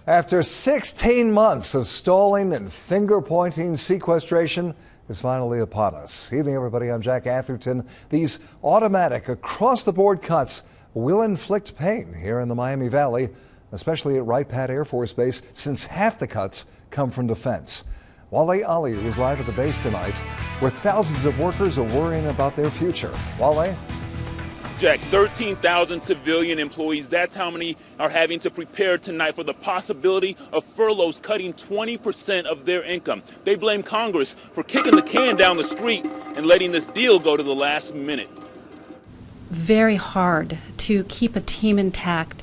After 16 months of stalling and finger-pointing, sequestration is finally upon us. Evening, everybody. I'm Jack Atherton. These automatic, across-the-board cuts will inflict pain here in the Miami Valley, especially at Wright Pat Air Force Base, since half the cuts come from defense. Wale Aliyu is live at the base tonight, where thousands of workers are worrying about their future. Wale? Jack, 13,000 civilian employees, that's how many are having to prepare tonight for the possibility of furloughs cutting 20% of their income. They blame Congress for kicking the can down the street and letting this deal go to the last minute. Very hard to keep a team intact,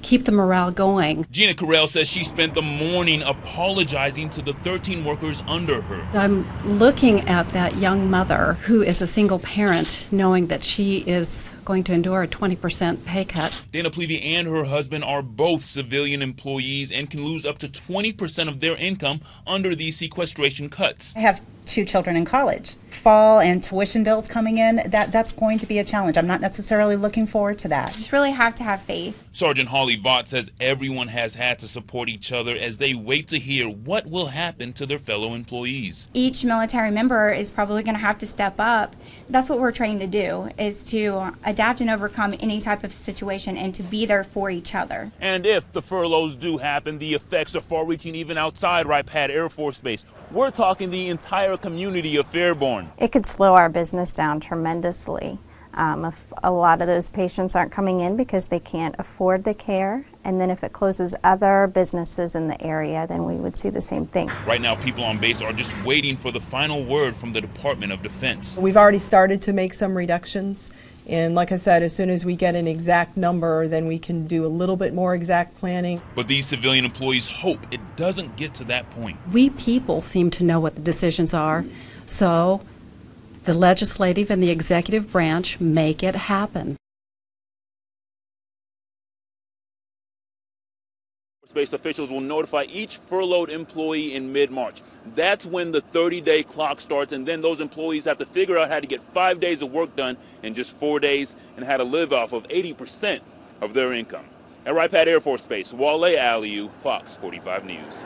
keep the morale going. Gina Carell says she spent the morning apologizing to the 13 workers under her. I'm looking at that young mother who is a single parent, knowing that she is going to endure a 20% pay cut. Dana Plevy and her husband are both civilian employees and can lose up to 20% of their income under these sequestration cuts. I have 2 children in college. Fall and tuition bills coming in, that's going to be a challenge. I'm not necessarily looking forward to that. You just really have to have faith. Sergeant Holly Vaught says everyone has had to support each other as they wait to hear what will happen to their fellow employees. Each military member is probably going to have to step up. That's what we're trained to do, is to adapt and overcome any type of situation and to be there for each other. And if the furloughs do happen, the effects are far-reaching even outside Wright Pat Air Force Base. We're talking the entire community of Fairborn. It could slow our business down tremendously. If a lot of those patients aren't coming in because they can't afford the care, and then if it closes other businesses in the area, then we would see the same thing. Right now, people on base are just waiting for the final word from the Department of Defense. We've already started to make some reductions, and like I said, as soon as we get an exact number, then we can do a little bit more exact planning. But these civilian employees hope it doesn't get to that point. We people seem to know what the decisions are, so the legislative and the executive branch make it happen. Space officials will notify each furloughed employee in mid-March. That's when the 30-day clock starts, and then those employees have to figure out how to get 5 days of work done in just 4 days and how to live off of 80% of their income. At Wright Pat Air Force Base, Wale Aliyu, Fox 45 News.